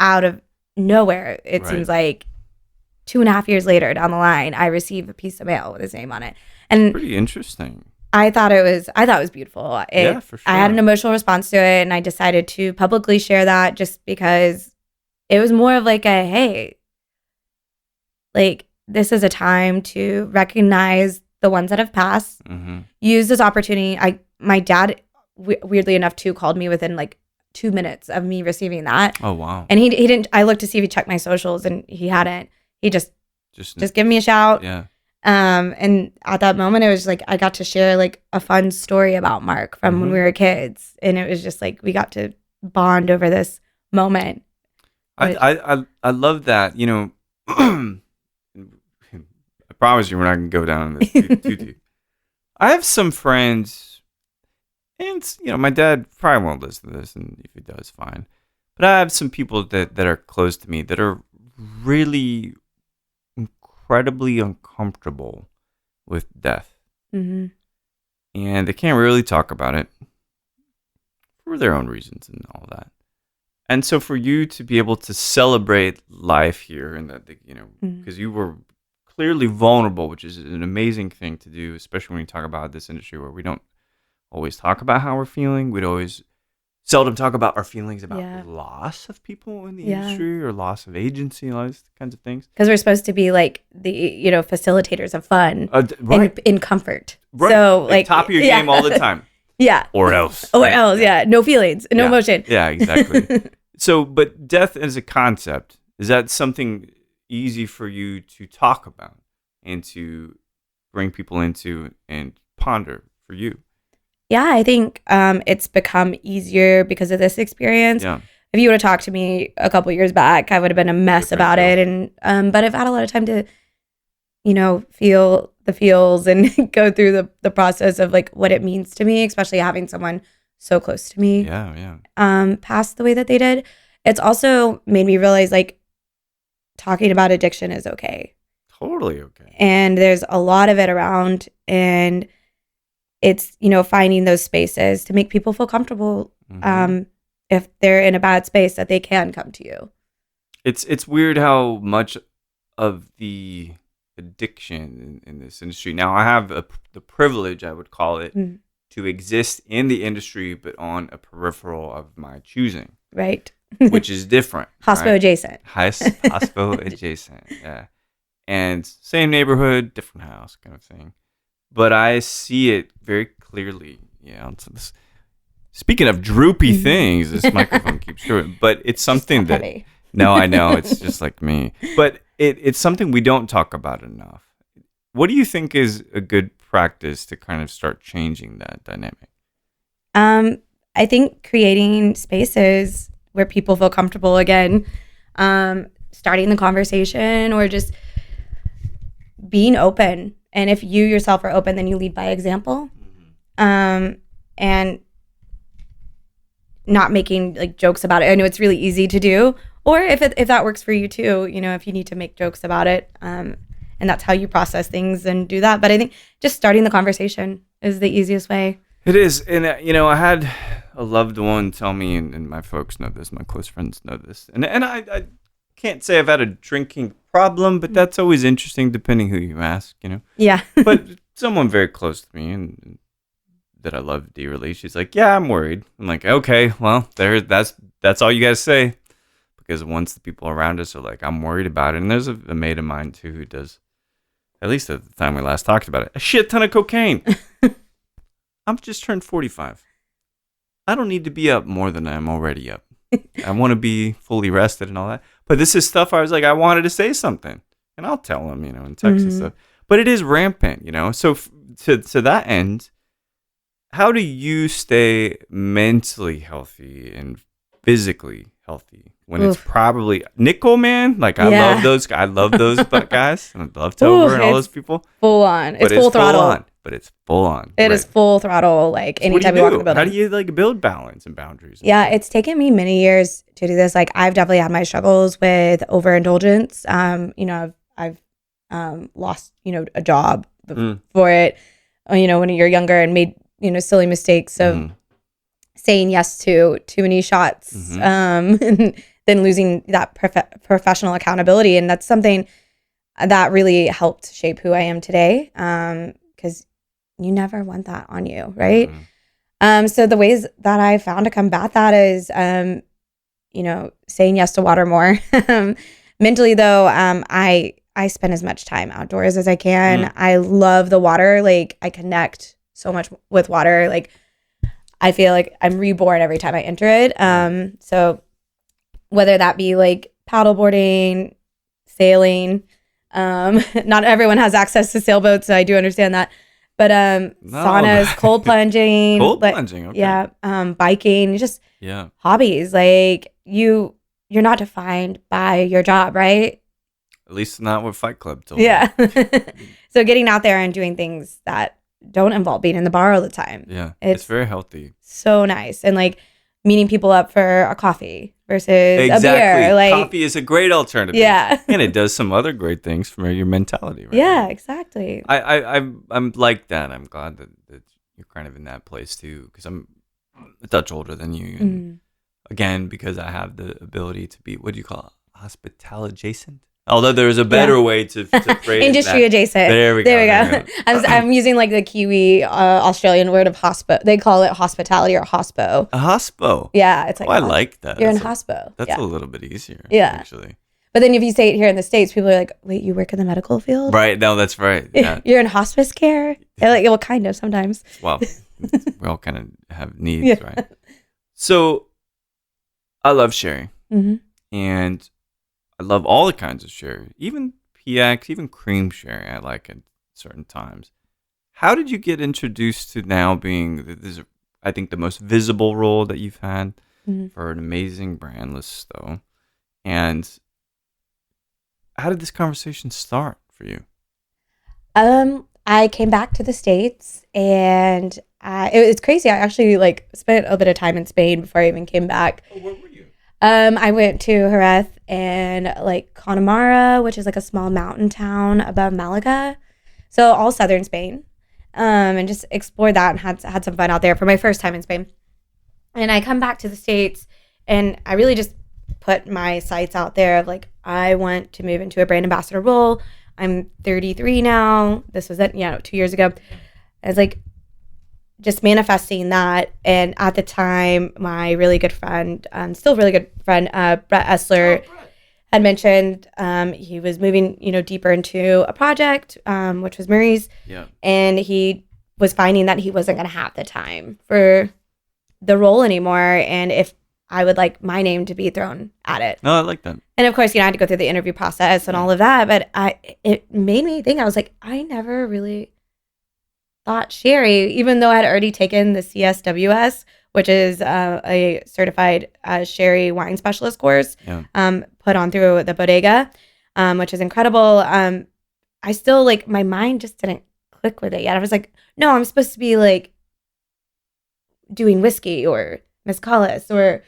out of nowhere, it seems like 2.5 years later down the line, I receive a piece of mail with his name on it. And pretty interesting. I thought it was beautiful. Yeah, for sure. I had an emotional response to it and I decided to publicly share that just because it was more of like a, hey, like this is a time to recognize the ones that have passed, use this opportunity. My dad, weirdly enough, too, called me within like 2 minutes of me receiving that. Oh, wow. And he didn't, I looked to see if he checked my socials and he hadn't. He just give me a shout. Yeah. And at that moment, it was like, I got to share like a fun story about Mark from when we were kids. And it was just like, we got to bond over this moment. I love that, I promise you we're not going to go down this too deep. I have some friends, and my dad probably won't listen to this, and if he does, fine. But I have some people that are close to me that are really incredibly uncomfortable with death. And they can't really talk about it for their own reasons and all that. And so for you to be able to celebrate life here and that, because you were clearly vulnerable, which is an amazing thing to do, especially when you talk about this industry where we don't always talk about how we're feeling. We'd always seldom talk about our feelings about loss of people in the industry or loss of agency and all these kinds of things. Because we're supposed to be like the, facilitators of fun in comfort. Right. So like top of your game all the time. Yeah. Or else. No feelings, no emotion. Yeah, exactly. So, but death as a concept, is that something easy for you to talk about and to bring people into and ponder for you? Yeah, I think it's become easier because of this experience. Yeah. If you would have talked to me a couple years back, I would have been a mess about it. And but I've had a lot of time to, feel the feels and go through the process of like what it means to me, especially having someone so close to me. Pass the way that they did. It's also made me realize like talking about addiction is okay. Totally okay. And there's a lot of it around, and it's, finding those spaces to make people feel comfortable. If they're in a bad space, that they can come to you. It's weird how much of the addiction in this industry. Now, I have the privilege, I would call it, to exist in the industry, but on a peripheral of my choosing. Right. Which is different. Hospo adjacent. Hospo adjacent, yeah. And same neighborhood, different house kind of thing. But I see it very clearly. Yeah. Speaking of droopy things, this microphone keeps drooping. But it's something that... Heavy. No, I know. It's just like me. But it's something we don't talk about enough. What do you think is a good practice to kind of start changing that dynamic? I think creating spaces where people feel comfortable again, starting the conversation, or just being open. And if you yourself are open, then you lead by example. And not making like jokes about it. I know it's really easy to do. Or if that works for you too, if you need to make jokes about it, and that's how you process things, and do that. But I think just starting the conversation is the easiest way. It is. And, I had a loved one tell me, and my folks know this, my close friends know this. And I can't say I've had a drinking problem, but that's always interesting depending who you ask, Yeah. But someone very close to me and that I love dearly, she's like, yeah, I'm worried. I'm like, okay, well, that's all you got to say. Because once the people around us are like, I'm worried about it. And there's a mate of mine, too, who does, at least at the time we last talked about it, a shit ton of cocaine. I'm just turned 45. I don't need to be up more than I'm already up. I want to be fully rested and all that. But this is stuff I was like, I wanted to say something. And I'll tell them, in text and stuff. But it is rampant, So to that end, how do you stay mentally healthy and physically healthy when it's probably nickel, man? Like I love those guys and I love Tober and all those people. Full on. It's full throttle. But it's full on. It is full throttle. Like anytime you walk in the building. How do you like build balance and boundaries? Yeah, it's taken me many years to do this. Like I've definitely had my struggles with overindulgence. I've lost, a job for it, when you're younger, and made, silly mistakes of saying yes to too many shots, and then losing that professional accountability. And that's something that really helped shape who I am today. Because you never want that on you, right? So the ways that I found to combat that is, saying yes to water more. Mentally though, I spend as much time outdoors as I can. I love the water. Like I connect so much with water. Like I feel like I'm reborn every time I enter it. So whether that be like paddleboarding, sailing, not everyone has access to sailboats, so I do understand that. But saunas, cold plunging, okay. Yeah, biking, just hobbies. Like you're not defined by your job, right? At least not what Fight Club told me. So getting out there and doing things that don't involve being in the bar all the time. Yeah, it's very healthy. So nice. And like meeting people up for a coffee versus a beer. Like coffee is a great alternative. Yeah. And it does some other great things for your mentality, right? Yeah, exactly. I'm like that. I'm glad that you're kind of in that place too, because I'm a touch older than you. And again, because I have the ability to be, what do you call it? Hospital adjacent? Although there's a better way to phrase industry that. adjacent. There we go. I'm using like the Kiwi Australian word of hospo. They call it hospitality or hospo. A hospo. Yeah, it's like I like that. You're in hospo. That's a little bit easier. Yeah, actually. But then if you say it here in the States, people are like, "Wait, you work in the medical field?" Right. No, that's right. Yeah. You're in hospice care. They're like, well, kind of sometimes. Well, we all kind of have needs, right? So, I love sherry, and I love all the kinds of sherry, even PX, even cream sherry. I like at certain times. How did you get introduced to now being this? I think the most visible role that you've had for an amazing brand, Lustau. And how did this conversation start for you? I came back to the States, and it's crazy. I actually spent a bit of time in Spain before I even came back. Oh, where were you? I went to Jerez and Connemara, which is like a small mountain town above Malaga. So all southern Spain. and just explored that and had some fun out there for my first time in Spain. And I come back to the States, and I really just put my sights out there of like, I want to move into a brand ambassador role. I'm 33 now. This was 2 years ago. I was like, just manifesting that. And at the time, my really good friend, still really good friend, Brett Essler, had mentioned he was moving, deeper into a project, which was Murray's. Yeah. And he was finding that he wasn't going to have the time for the role anymore. And if I would like my name to be thrown at it. No, I like that. And of course, I had to go through the interview process and all of that. But it made me think, I was like, I never really thought Sherry, even though I had already taken the CSWS, which is a certified sherry wine specialist course, put on through the bodega, which is incredible. I still like, my mind just didn't click with it yet. I was like, no, I'm supposed to be like doing whiskey or mezcalis or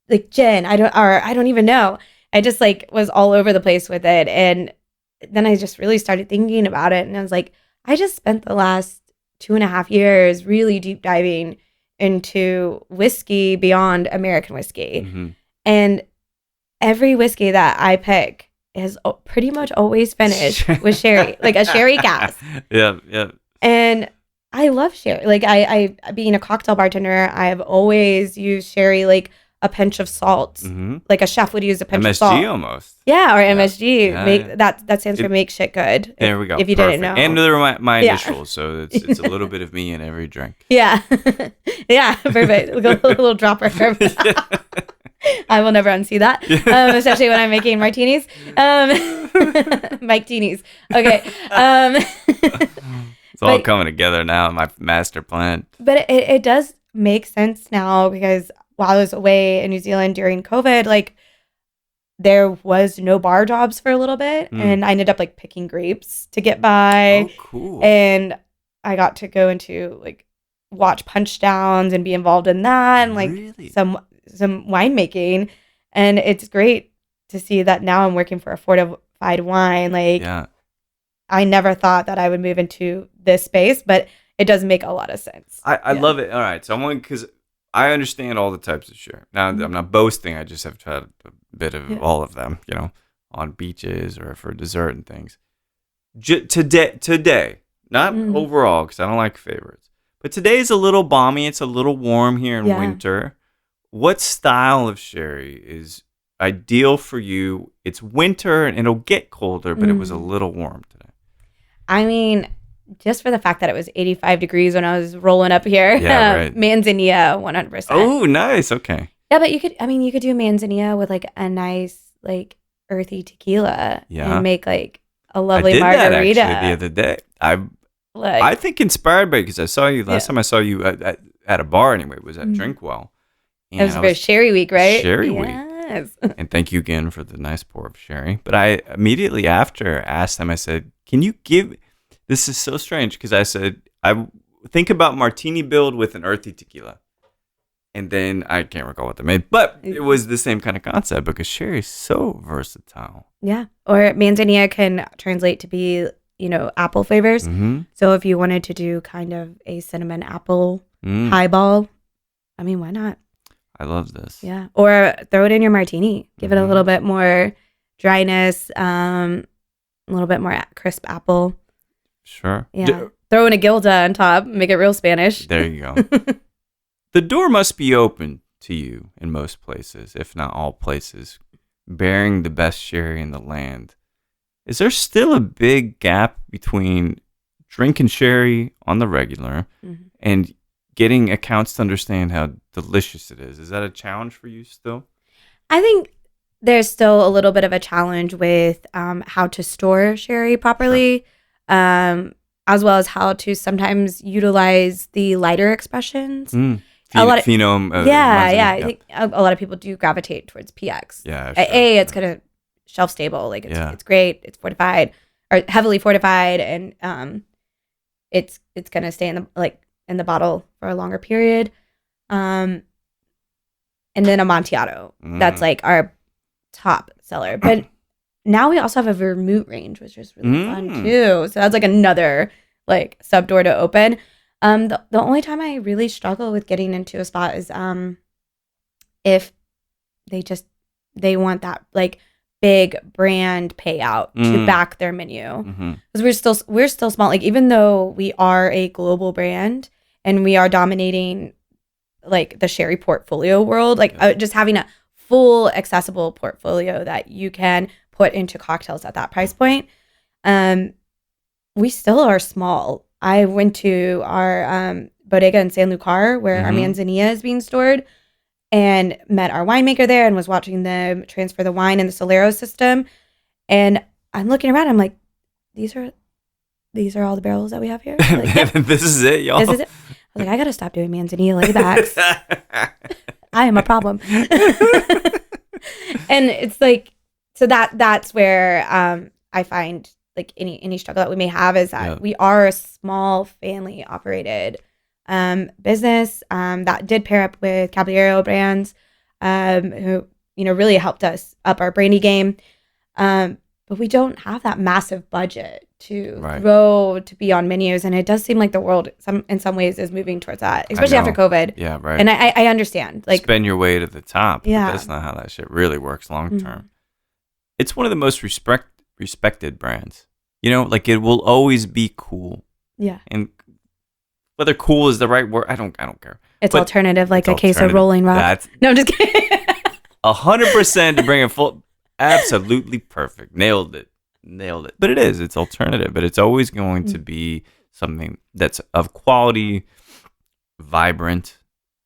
like gin. I don't even know. I just like was all over the place with it. And then I just really started thinking about it. And I was like, I just spent the last 2.5 years really deep diving into whiskey beyond American whiskey. Mm-hmm. And every whiskey that I pick is pretty much always finished with sherry, like a sherry cask. Yeah, yeah. And I love sherry. Like I being a cocktail bartender, I've always used sherry like a pinch of salt, like a chef would use a pinch of salt. MSG almost. Yeah, or MSG. Yeah. That stands for make shit good. There we go. If you didn't know. And they're my initials, so it's a little bit of me in every drink. Yeah. Yeah, perfect. A little dropper. I will never unsee that, especially when I'm making martinis. Mike-tinis. Okay. It's all coming together now, my master plan. But it does make sense now, because while I was away in New Zealand during COVID, like there was no bar jobs for a little bit, and I ended up like picking grapes to get by. Oh, cool. And I got to go into like watch punch downs and be involved in that, and like some winemaking. And it's great to see that now I'm working for a fortified wine. Like, I never thought that I would move into this space, but it does make a lot of sense. I love it. All right. So because I understand all the types of sherry. Now, I'm not boasting. I just have tried a bit of all of them, on beaches or for dessert and things. Today, not overall, because I don't like favorites, but today is a little balmy. It's a little warm here in winter. What style of sherry is ideal for you? It's winter and it'll get colder, but it was a little warm today. I mean, just for the fact that it was 85 degrees when I was rolling up here. Yeah, right. Manzanilla, 100%. Oh, nice. Okay. Yeah, but you could do manzanilla with like a nice, like earthy tequila and make like a lovely margarita. I did that actually the other day. I think inspired by, because I saw you last time I saw you at a bar anyway, was at Drinkwell. And it was for Sherry Week, right? Sherry Week. And thank you again for the nice pour of sherry. But I immediately after asked them, I said, can you give, this is so strange, because I said, I think about martini build with an earthy tequila. And then I can't recall what they made, but it was the same kind of concept, because sherry is so versatile. Yeah. Or manzanilla can translate to be, apple flavors. So if you wanted to do kind of a cinnamon apple highball, I mean, why not? I love this. Yeah. Or throw it in your martini. Give it a little bit more dryness, a little bit more crisp apple. Sure. Yeah. Throw in a Gilda on top. Make it real Spanish. There you go. The door must be open to you in most places, if not all places, bearing the best sherry in the land. Is there still a big gap between drinking sherry on the regular and getting accounts to understand how delicious it is? Is that a challenge for you still? I think there's still a little bit of a challenge with how to store sherry properly, as well as how to sometimes utilize the lighter expressions. A lot of phenome. I think a lot of people do gravitate towards PX. Yeah. Sure. It's kind of shelf stable. Like it's great. It's fortified or heavily fortified, and it's gonna stay in the bottle for a longer period. And then Amontillado. That's like our top seller. But now we also have a vermouth range, which is really fun too. So that's like another like sub door to open. The only time I really struggle with getting into a spot is if they want that like big brand payout to back their menu, because we're still small. Like even though we are a global brand and we are dominating like the sherry portfolio world, like just having a full accessible portfolio that you can put into cocktails at that price point, we still are small. I went to our bodega in San Lucar where our manzanilla is being stored, and met our winemaker there and was watching them transfer the wine in the Solero system. And I'm looking around, I'm like, these are all the barrels that we have here? Like, yep. This is it, y'all. This is it. I was like, I gotta stop doing manzanilla laybacks. I am a problem. And it's like, so that's where I find like any struggle that we may have is that we are a small family operated business that did pair up with Caballero Brands, who really helped us up our brandy game, but we don't have that massive budget to grow to be on menus, and it does seem like the world in some ways is moving towards that, especially after COVID. Yeah, right. And I understand, like, spend your way to the top. Yeah, that's not how that shit really works long term. It's one of the most respected brands. Like it will always be cool. Yeah, and whether cool is the right word, I don't care. It's alternative, like a case of Rolling Rock. No, I'm just kidding. 100% to bring it full. Absolutely perfect. Nailed it. But it's alternative, but it's always going to be something that's of quality, vibrant.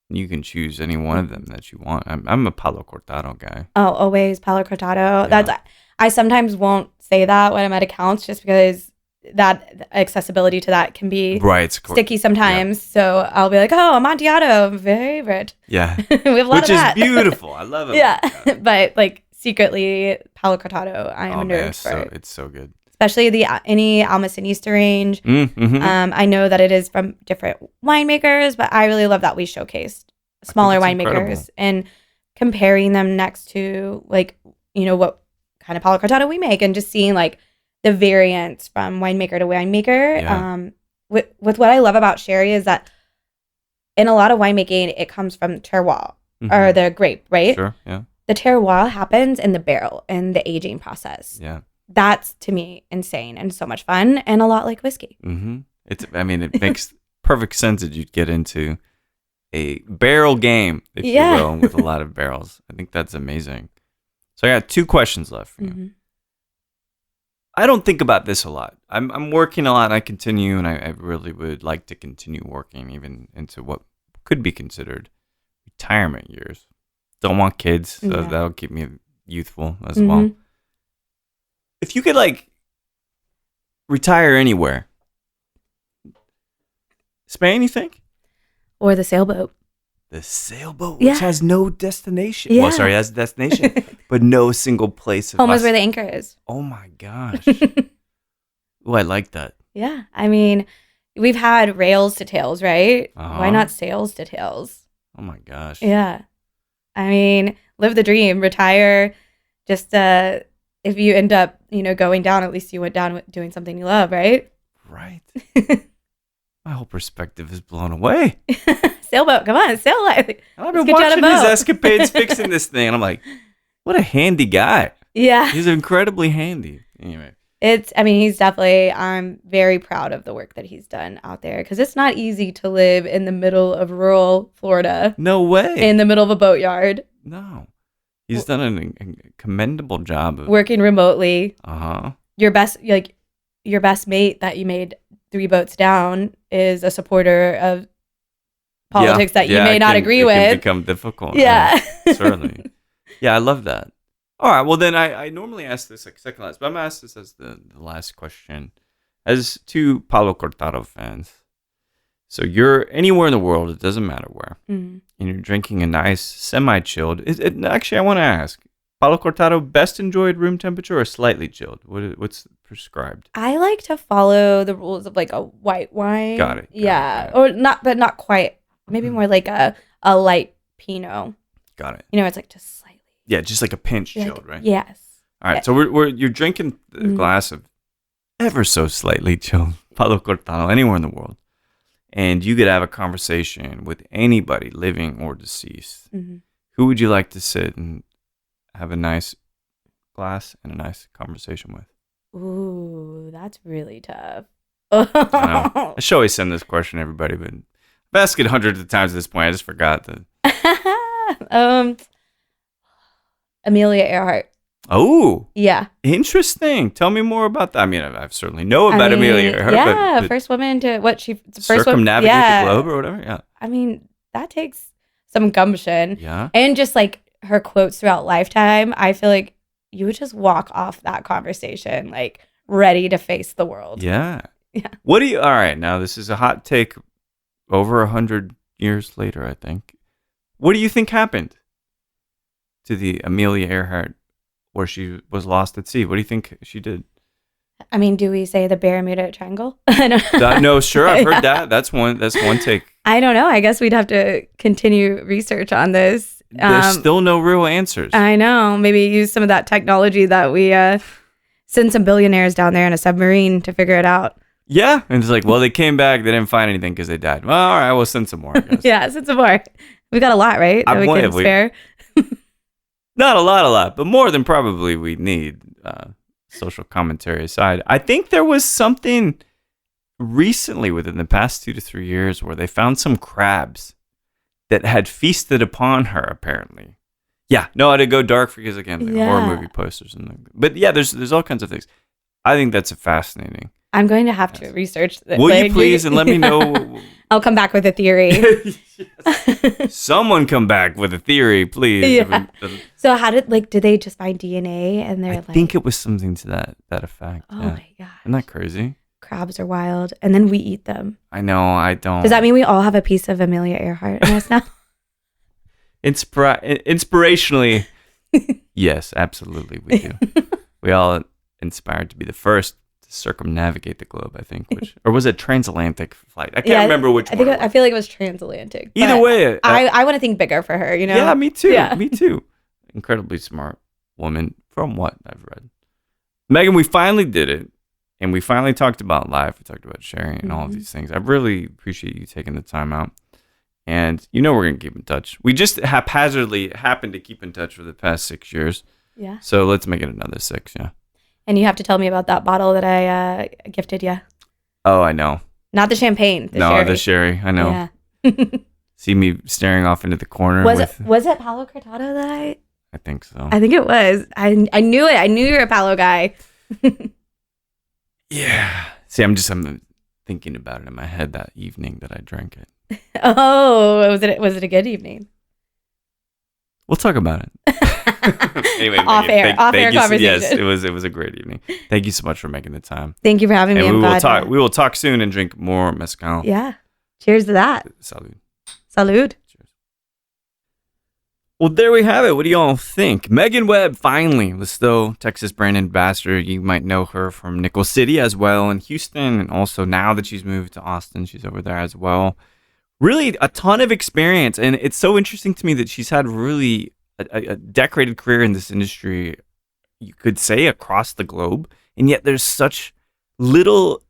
You can choose any one of them that you want. I'm a Palo Cortado guy. Oh, always Palo Cortado. Yeah. I sometimes won't say that when I'm at accounts just because that accessibility to that can be sticky sometimes. Yeah. So I'll be like, oh, Amontillado, favorite. Yeah. We have a lot of that. Which is beautiful. I love it. Yeah. But like secretly, Palo Cortado, I am a nerd for it. It's so good. Especially any Almacenista range. I know that it is from different winemakers, but I really love that we showcased smaller winemakers and comparing them next to like, what kind of Palo Cortado we make, and just seeing like the variance from winemaker to winemaker. Yeah. With what I love about sherry is that in a lot of winemaking, it comes from terroir or the grape, right? Sure, yeah. The terroir happens in the barrel and the aging process. Yeah. That's, to me, insane and so much fun, and a lot like whiskey. It makes perfect sense that you'd get into a barrel game, if you will, with a lot of barrels. I think that's amazing. So I got 2 questions left for you. I don't think about this a lot. I'm working a lot, and I continue, and I really would like to continue working even into what could be considered retirement years. Don't want kids, so that'll keep me youthful as well. If you could like retire anywhere, Spain, you think? Or the sailboat. The sailboat, which has no destination. Yeah. Well, sorry, has a destination, but no single place. Home is where the anchor is. Oh my gosh. Oh, I like that. Yeah. I mean, we've had rails to tails, right? Why not sails to tails? Oh my gosh. Yeah. I mean, live the dream, retire. Just if you end up, going down, at least you went down doing something you love, right? Right. My whole perspective is blown away. Sailboat, come on, sail life. I've been watching his escapades fixing this thing, and I'm like, what a handy guy. Yeah. He's incredibly handy. Anyway. He's definitely, I'm very proud of the work that he's done out there, because it's not easy to live in the middle of rural Florida. No way. In the middle of a boatyard. No. He's done a commendable job of working remotely. Uh-huh. Your best mate that you made 3 boats down is a supporter of politics that you may not agree with. It can become difficult. Yeah. Certainly. Yeah, I love that. All right, well then I normally ask this like second last, but I'm going to ask this as the last question. As 2 Palo Cortado fans, so you're anywhere in the world, it doesn't matter where, and you're drinking a nice semi-chilled. Actually, I want to ask, Palo Cortado best enjoyed room temperature or slightly chilled? What's prescribed? I like to follow the rules of like a white wine. Got it. Yeah, or not, but not quite. Maybe more like a light Pinot. Got it. It's like just slightly. Yeah, just like a pinch chilled, right? Yes. All right, so you're drinking a glass of ever so slightly chilled Palo Cortado, anywhere in the world, and you could have a conversation with anybody, living or deceased, who would you like to sit and have a nice glass and a nice conversation with? Ooh, that's really tough. I know. I should always send this question to everybody, but I've asked it hundreds of times at this point. I just forgot that. Amelia Earhart. Oh, yeah. Interesting. Tell me more about that. I mean, I certainly know about Amelia Earhart. Yeah, first woman to circumnavigate the globe or whatever. Yeah. I mean, that takes some gumption. Yeah. And just like her quotes throughout lifetime, I feel like you would just walk off that conversation like ready to face the world. Yeah. Yeah. All right, now this is a hot take over 100 years later, I think. What do you think happened to the Amelia Earhart where she was lost at sea? What do you think she did? I mean, do we say the Bermuda Triangle? I don't know. No, sure. I've heard that. That's one take. I don't know. I guess we'd have to continue research on this. There's still no real answers. I know. Maybe use some of that technology that we send some billionaires down there in a submarine to figure it out. Yeah. And it's like, well, they came back. They didn't find anything because they died. Well, all right. We'll send some more, I guess. Yeah, send some more. We got a lot, right? That we can spare. Not a lot, but more than probably we need, social commentary aside. I think there was something recently within the past 2 to 3 years where they found some crabs that had feasted upon her, apparently. Yeah, no, I had to go dark because, again, the horror movie posters. But yeah, there's all kinds of things. I think that's fascinating. I'm going to have to research this. Will you please and let me know? I'll come back with a theory. Yes. Someone come back with a theory, please. Yeah. So how did they just find DNA and they're I think it was something to that effect. Oh my gosh. Isn't that crazy? Crabs are wild. And then we eat them. I know, I don't. Does that mean we all have a piece of Amelia Earhart in us now? Inspirationally, yes, absolutely we do. We all inspired to be the first to circumnavigate the globe, I think. Or was it transatlantic flight? I can't remember which one. I feel like it was transatlantic. Either way. I want to think bigger for her, you know? Yeah, me too. Yeah. Me too. Incredibly smart woman from what I've read. Meghan, we finally did it. And we finally talked about life. We talked about sharing and all of these things. I really appreciate you taking the time out. And we're going to keep in touch. We just haphazardly happened to keep in touch for the past 6 years. Yeah. So let's make it another 6, yeah. And you have to tell me about that bottle that I gifted you. Oh, I know. Not the champagne. The sherry. I know. Yeah. See me staring off into the corner. Was it Palo Cortado that I think so. I think it was. I knew it. I knew you're a Palo guy. Yeah. See, I'm thinking about it in my head that evening that I drank it. Oh, was it a good evening? We'll talk about it. Anyway, off air conversation. Yes, it was a great evening. Thank you so much for making the time. Thank you for having me. And we will talk soon and drink more mezcal. Yeah. Cheers to that. Salud. Salud. Cheers. Well, there we have it. What do y'all think? Meghan Webb, finally, Lustau, Texas brand ambassador. You might know her from Nickel City as well in Houston. And also now that she's moved to Austin, she's over there as well. Really a ton of experience. And it's so interesting to me that she's had really a decorated career in this industry, you could say, across the globe. And yet there's such little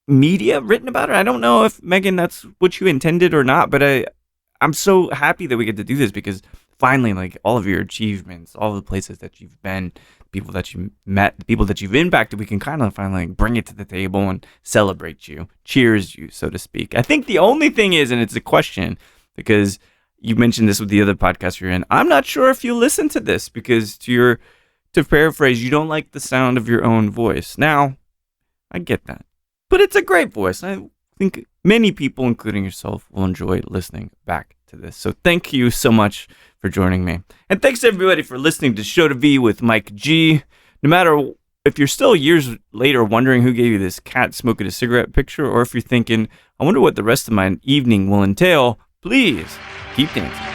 media written about her. I don't know if, Meghan, that's what you intended or not, but I'm so happy that we get to do this because finally, like, all of your achievements, all the places that you've been, people that you met, the people that you've impacted, we can kind of finally bring it to the table and celebrate you, cheers you, so to speak. I think the only thing is, and it's a question, because you mentioned this with the other podcast you're in, I'm not sure if you listen to this because to paraphrase, you don't like the sound of your own voice. Now, I get that, but it's a great voice. I think many people, including yourself, will enjoy listening back to this. So thank you so much for joining me. And thanks everybody for listening to Show to V with Mike G. No matter if you're still years later wondering who gave you this cat smoking a cigarette picture, or if you're thinking, I wonder what the rest of my evening will entail, please keep dancing.